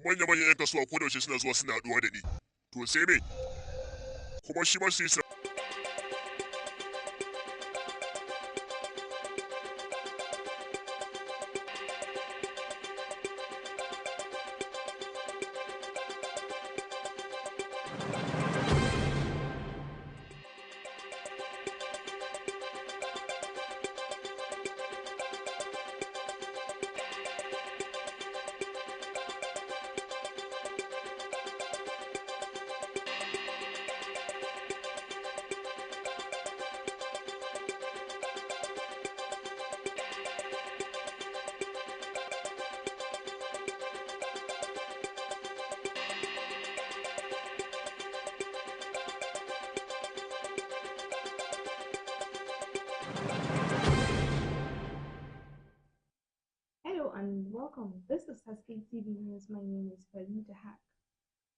manya-manyan 'yan kasuwa ko da yaushe suna zuwa suna haɗuwa da ni. To sai me? Kuma shi ma sai Hello and welcome. This is Haske TV News. My name is Haske.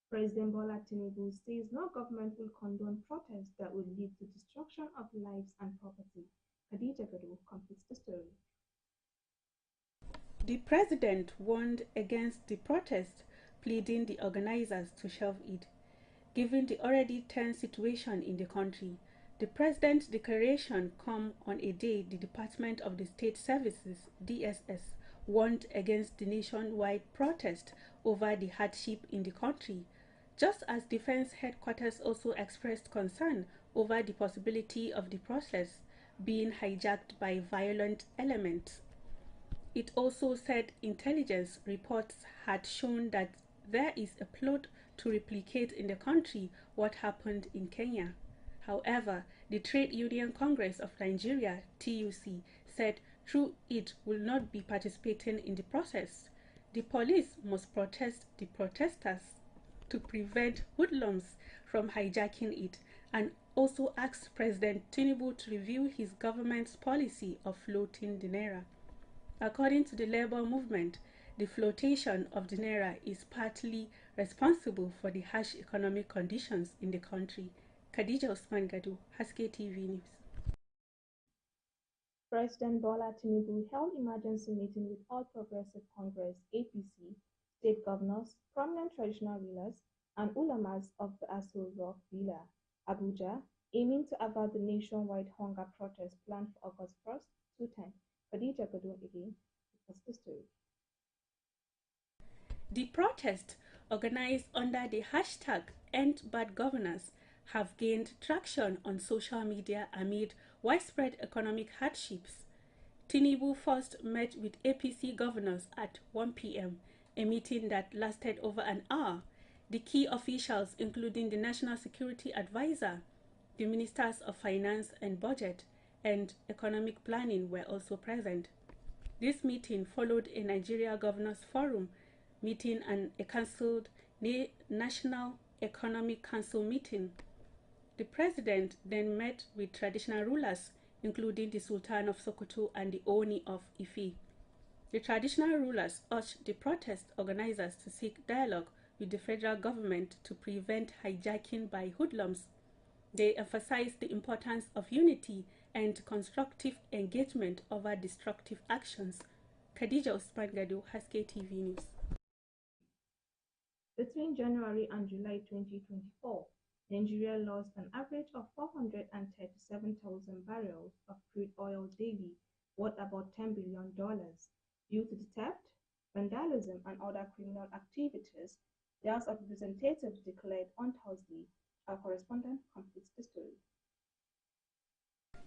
President Bola Tinubu says no government will condone protests that will lead to destruction of lives and property. Khadija Gado completes the story. The president warned against the protest, pleading the organizers to shelve it. Given the already tense situation in the country, the president's declaration comes on a day the Department of the State Services, DSS, warned against the nationwide protest over the hardship in the country, just as Defense Headquarters also expressed concern over the possibility of the process being hijacked by violent elements. It also said intelligence reports had shown that there is a plot to replicate in the country what happened in Kenya. However, the Trade Union Congress of Nigeria, TUC, said through it will not be participating in the process. The police must protest the protesters to prevent hoodlums from hijacking it, and also asked President Tinubu to review his government's policy of floating the naira. According to the labor movement, the flotation of the naira is partly responsible for the harsh economic conditions in the country. Khadija Usman Gado, Haske TV News. President Bola Tinubu held emergency meeting with All Progressive Congress (APC), state governors, prominent traditional rulers, and ulamas of the Aso Rock Villa, Abuja, aiming to avert the nationwide hunger protest planned for August 1st to 10th. Khadija Gado again, because the story. The protest, organized under the hashtag #EndBadGovernance, have gained traction on social media amid widespread economic hardships. Tinubu first met with APC governors at 1 p.m., a meeting that lasted over an hour. The key officials, including the National Security Advisor, the Ministers of Finance and Budget, and Economic Planning were also present. This meeting followed a Nigeria Governors Forum meeting and a cancelled National Economic Council meeting. The president then met with traditional rulers, including the Sultan of Sokoto and the Oni of Ife. The traditional rulers urged the protest organizers to seek dialogue with the federal government to prevent hijacking by hoodlums. They emphasized the importance of unity and constructive engagement over destructive actions. Khadija Usman Gado, Haske TV News. Between January and July 2024, Nigeria lost an average of 437,000 barrels of crude oil daily, worth about $10 billion, due to the theft, vandalism, and other criminal activities, the House of Representatives declared on Thursday. Our correspondent completes the story.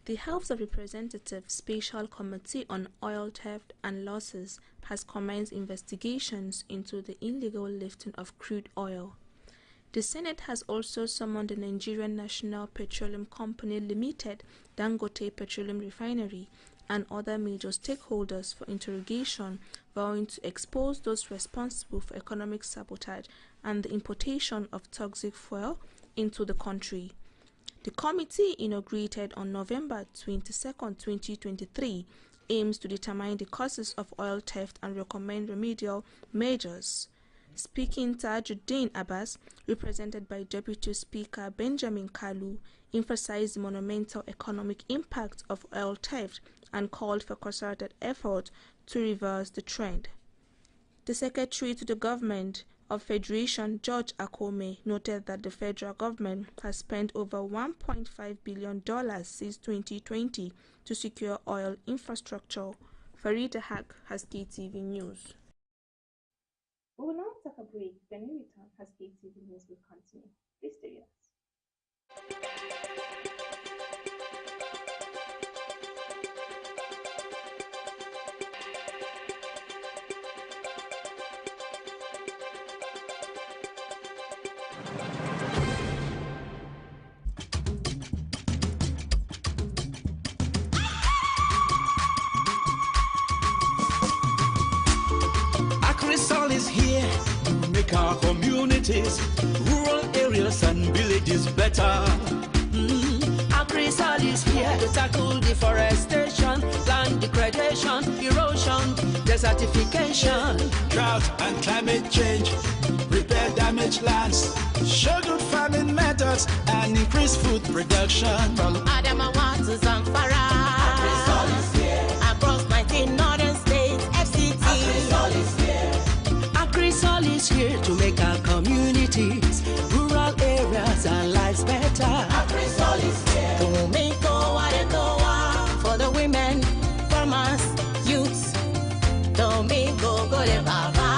The House of Representatives Special Committee on Oil Theft and Losses has commenced investigations into the illegal lifting of crude oil. The Senate has also summoned the Nigerian National Petroleum Company Limited, Dangote Petroleum Refinery, and other major stakeholders for interrogation, vowing to expose those responsible for economic sabotage and the importation of toxic fuel into the country. The committee, inaugurated on November 22, 2023, aims to determine the causes of oil theft and recommend remedial measures. Speaking, Tajuddin Abbas, represented by Deputy Speaker Benjamin Kalu, emphasized the monumental economic impact of oil theft and called for concerted effort to reverse the trend. The Secretary to the Government of Federation, George Akome, noted that the federal government has spent over $1.5 billion since 2020 to secure oil infrastructure. Farida Haq, Haske TV News. We will now take a break. When we return, Haske TV News will continue. Please stay with us. All is here to make our communities, rural areas and villages better. Agrisol is here to tackle deforestation, land degradation, erosion, desertification, drought and climate change, repair damaged lands, show good farming methods and increase food production. From Adamawa to Zamfara, Agrisol is here across 19 northern states, FCT. Agrisol is here. Agrisol is here to make our communities, rural areas and lives better. Agrisol is here to make Goa for the women, farmers, youths. Domingo Golebaba.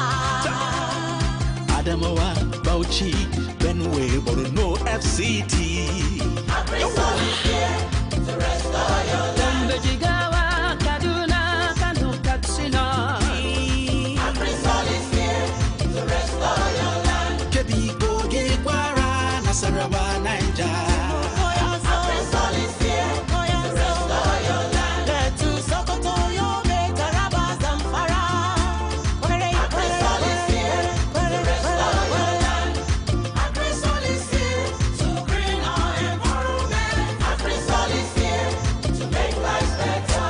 Adamawa, Bauchi, Benue, Borno, FCT. Agrisol is here to restore your land. Jigawa, Kaduna, Kano, Katsina. Agrisol is here to restore your land. Kebi, Kogi, Kwara, Nasarawa, Niger. Agrisol is here to restore your land. Letu, Sokoto, Yobe, Taraba, Zamfara. Agrisol is here to restore your land. Agrisol is here to green our environment. Agrisol is here to make life better.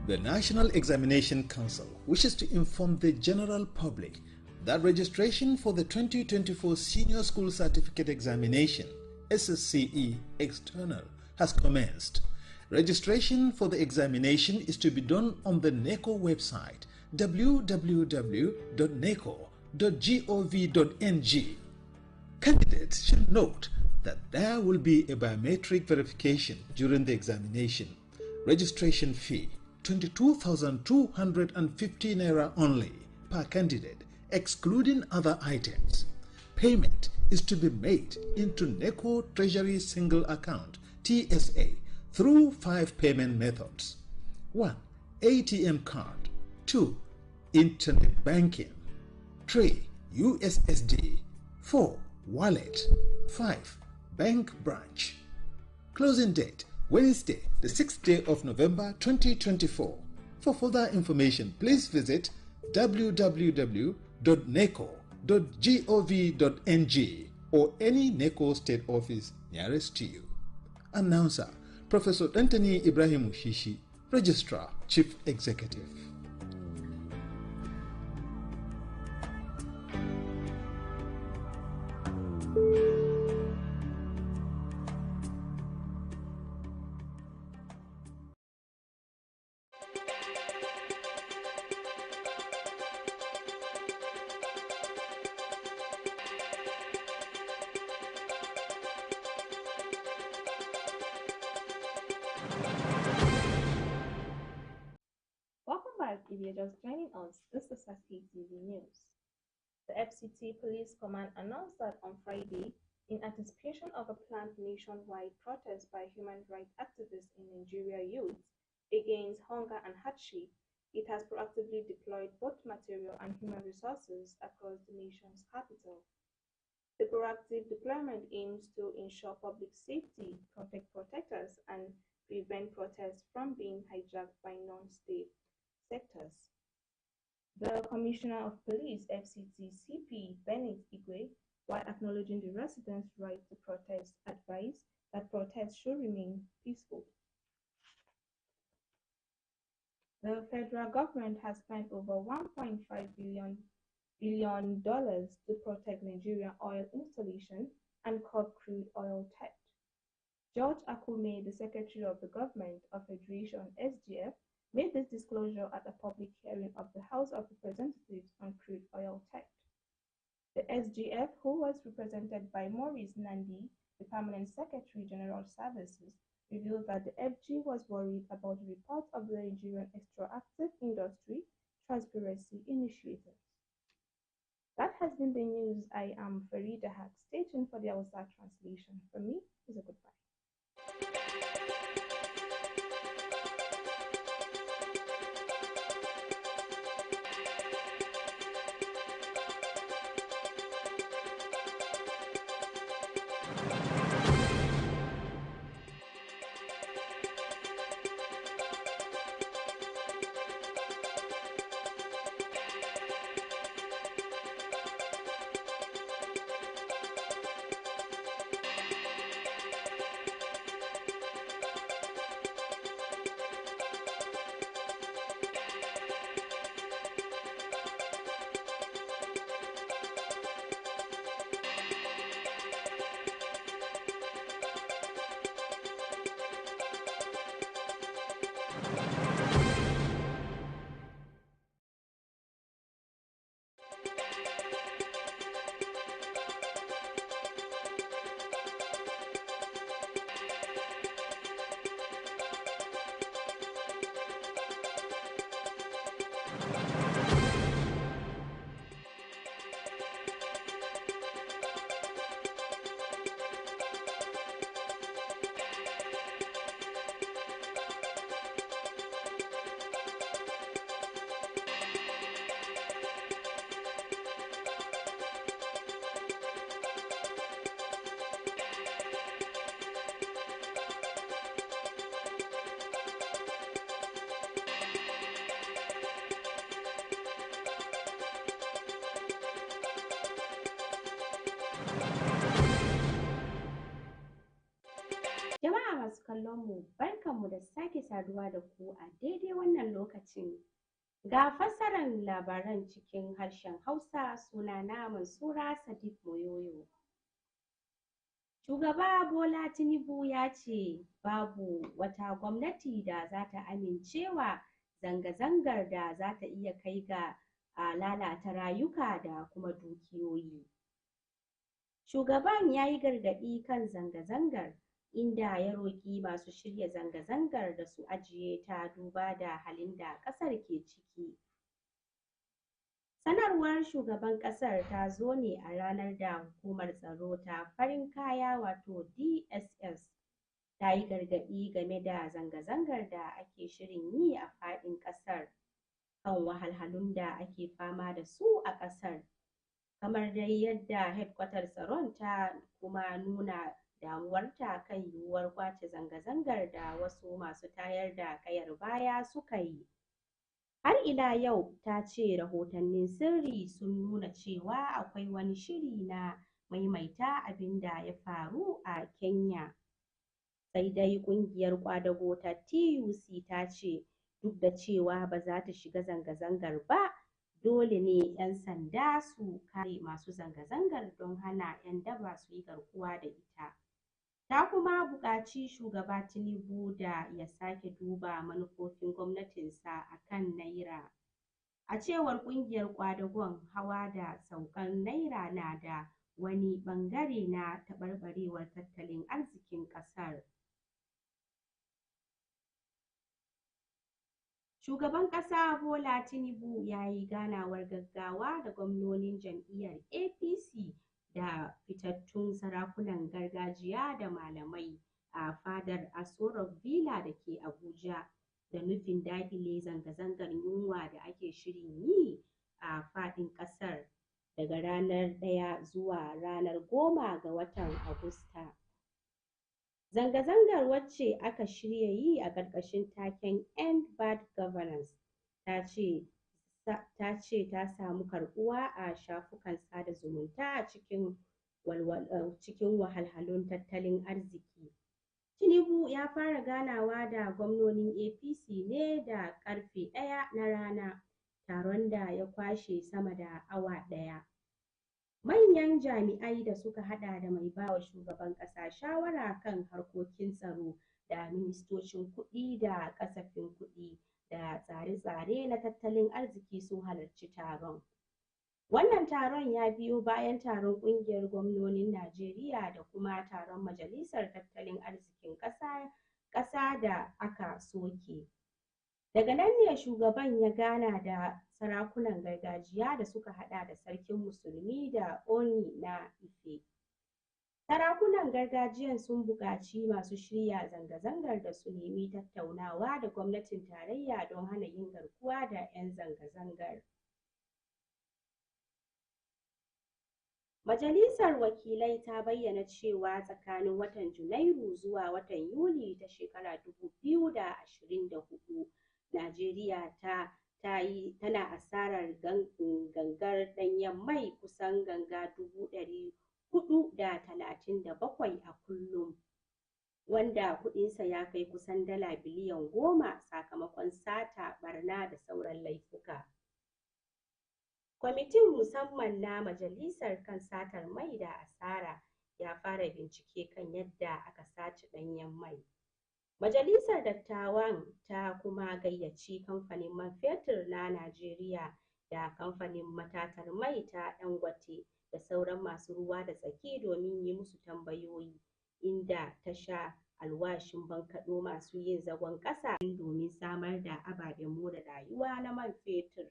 The National Examination Council wishes to inform the general public that registration for the 2024 Senior School Certificate Examination SSCE External has commenced. Registration for the examination is to be done on the NECO website www.neco.gov.ng. Candidates should note that there will be a biometric verification during the examination. Registration fee 22,250 naira only per candidate, excluding other items. Payment is to be made into NECO Treasury Single Account TSA through 5 payment methods: 1. ATM card, 2. Internet banking, 3. USSD, 4. Wallet, 5. Bank branch. Closing date Wednesday, the 6th day of November 2024. For further information, please visit www.neco.gov.ng or any NECO state office nearest to you. Announcer, Professor Anthony Ibrahim Shishi, Registrar, Chief Executive. Welcome back. If you're just joining us, this is Haske TV News. The FCT Police Command announced that on Friday, in anticipation of a planned nationwide protest by human rights activists in Nigeria youth against hunger and hardship, it has proactively deployed both material and human resources across the nation's capital. The proactive deployment aims to ensure public safety, protect protesters, and prevent protests from being hijacked by non-state sectors. The Commissioner of Police, FCT CP Bennett Igwe, while acknowledging the residents' right to protest, advised that protests should remain peaceful. The federal government has spent over $1.5 billion to protect Nigerian oil installation and curb crude oil theft. George Akume, the Secretary of the Government of Federation (SGF), made this disclosure at a public hearing of the House of Representatives on crude oil theft. The SGF, who was represented by Maurice Nandi, the Permanent Secretary General Services, revealed that the FG was worried about the reports of the Nigerian Extractive Industry Transparency Initiative. That has been the news. I am Farida Haque. Stay tuned for the Hausa translation. For me, is a goodbye. Jama'a masu kallon mu, barkanmu da sake saduwa da ku a daidai wannan lokacin. Ga fassarar labaran cikin harshen Hausa, sunana Mansura Sadiq Moyoyo. Shugaba Bola Tinubu ya ce babu wata gwamnati da za ta amincewa zanga-zangar da za ta iya kai ga lalata rayuka da kuma dukiyoyi. Shugaban ya yi gargaɗi kan zanga-zangar, inda ya roƙi masu shirya zanga-zangar da su ajiye ta duba da halin da ƙasar ke ciki. Sanarwar shugaban ƙasar ta zo ne a ranar da Hukumar Tsaro ta Farin Kaya wato DSS ta yi gargaɗi game da zanga-zangar da ake shirin yi a faɗin ƙasar kan wahalhalun da ake fama da su a ƙasar. Kamar dai yadda hedkwatar tsaron ta kuma nuna damuwarta kan yiwuwar ƙwace zanga-zangar da wasu masu tayar da ƙayar baya suka yi. Har ila yau ta ce rahotannin sirri sun nuna cewa akwai wani shiri na maimaita abin da ya faru a Kenya. Sai dai ƙungiyar ƙwadago ta TUC ta ce duk da cewa ba za ta shiga zanga-zangar ba, dole ne 'yan sanda su kare masu zanga-zangar don hana 'yan daba su yi garkuwa da ita. Ta kuma buƙaci shugaba Tinubu da ya sake duba manufofin gwamnatinsa a kan Naira. A cewar ƙungiyar ƙwadagon, hawa da saukan Naira na da wani ɓangare na taɓarɓarewar tattalin arzikin ƙasar. Shugaban ƙasa Bola Tinubu ya yi ganawar gaggawa da gwamnonin jam'iyyar APC da fitattun sarakunan gargajiya da malamai a fadar Aso Rock Villa da ke Abuja da nufin daƙile zanga-zangar yunwa da ake shirin yi a faɗin ƙasar daga ranar 1 zuwa ranar 10 ga watan Agusta. Zanga-zangar, wacce aka shirya yi a ƙarƙashin taken End Bad Governance, ta ce ta samu karɓuwa a shafukan sada zumunta a cikin wahalhalun tattalin arziki. Tinubu ya fara ganawa da gwamnonin APC ne da ƙarfe 1 na rana, taron da ya kwashe sama da awa ɗaya. Manyan jami'ai da suka hada da mai bawa shugaban ƙasa shawara kan harkokin tsaro da ministocin kuɗi da kasafin kuɗi da tsare-tsare na tattalin arziki sun halarci taron. Wannan taron ya biyo bayan taron ƙungiyar gwamnonin Najeriya da kuma taron Majalisar Tattalin Arzikin ƙasa da aka soke. Daga nan ne shugaban ya gana da sarakunan gargajiya da suka hada da sarkin musulmi da Oni na Ife. Sarakunan gargajiyan sun buƙaci masu shirya zanga-zangar da su nemi tattaunawa da gwamnatin tarayya don hana yin garkuwa da 'yan zanga-zangar. Majalisar Wakilai ta bayyana cewa tsakanin watan Janairu zuwa watan Yuli ta shekarar 2024, Najeriya tana asarar gangar ɗanyen mai kusan ganga 437 a kullum, wanda kuɗinsa ya kai kusan dala biliyan 10 sakamakon sata, ɓarna da sauran laifuka. Kwamitin musamman na Majalisar kan satar mai da asara ya fara bincike kan yadda aka sace ɗanyen mai. Majalisar Dattawan ta kuma gayyaci kamfanin man fetur na Najeriya da kamfanin matatar mai ta Dangote da sauran masu ruwa da tsaki domin yi musu tambayoyi, inda ta sha alwashin bankaɗo masu yin zagon ƙasa domin samar da ababen more rayuwa na man fetur.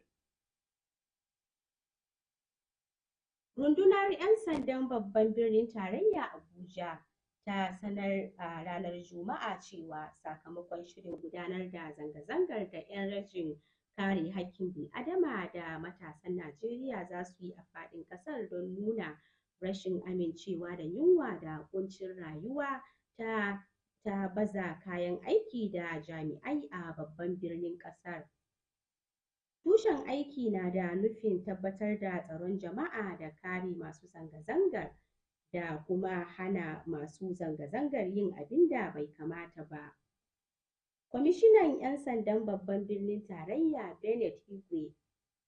Rundunar 'Yan Sandan Babban Birnin Tarayya Abuja ta sanar a ranar Juma'a cewa sakamakon shirin gudanar da zanga-zangar da 'yan rajin kare haƙƙin bil'adama da matasan Najeriya za su yi a faɗin ƙasar don nuna rashin amincewa da yunwa da ƙuncin rayuwa ta baza kayan aiki da jami'ai a babban birnin ƙasar. Tushen aiki na da nufin tabbatar da tsaron jama'a da kare masu zanga-zangar da kuma hana masu zanga-zangar yin abin da bai kamata ba. Kwamishinan 'Yan Sandan Babban Birnin Tarayya Bernard Igwe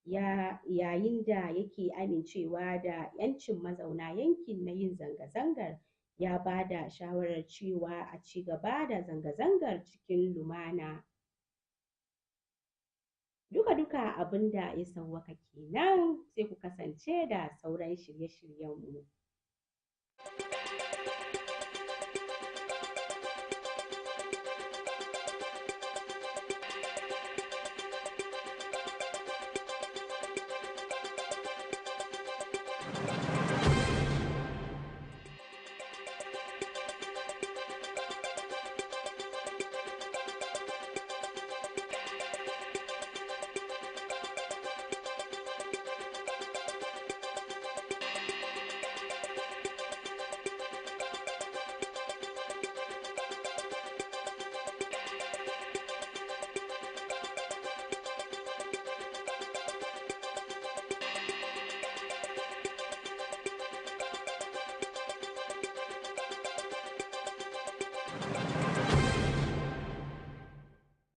yayin da yake amincewa da 'yancin mazauna yankin na yin zanga-zangar ya ba da shawarar cewa a ci gaba da zanga-zangar cikin lumana. Duka-duka abin da ya sauwaka kenan, sai ku kasance da sauran shirye-shiryenmu.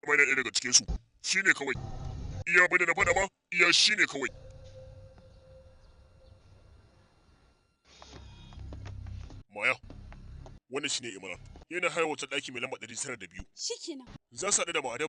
Bai da ɗaya daga cikinsu shi ne kawai. Iya bai da na faɗa ba, iya shi ne kawai. Maya, wannan shi ne Imran. Yana haya wata ɗaki mai lamba 902. Shikenan. Za su haɗu da ma'adan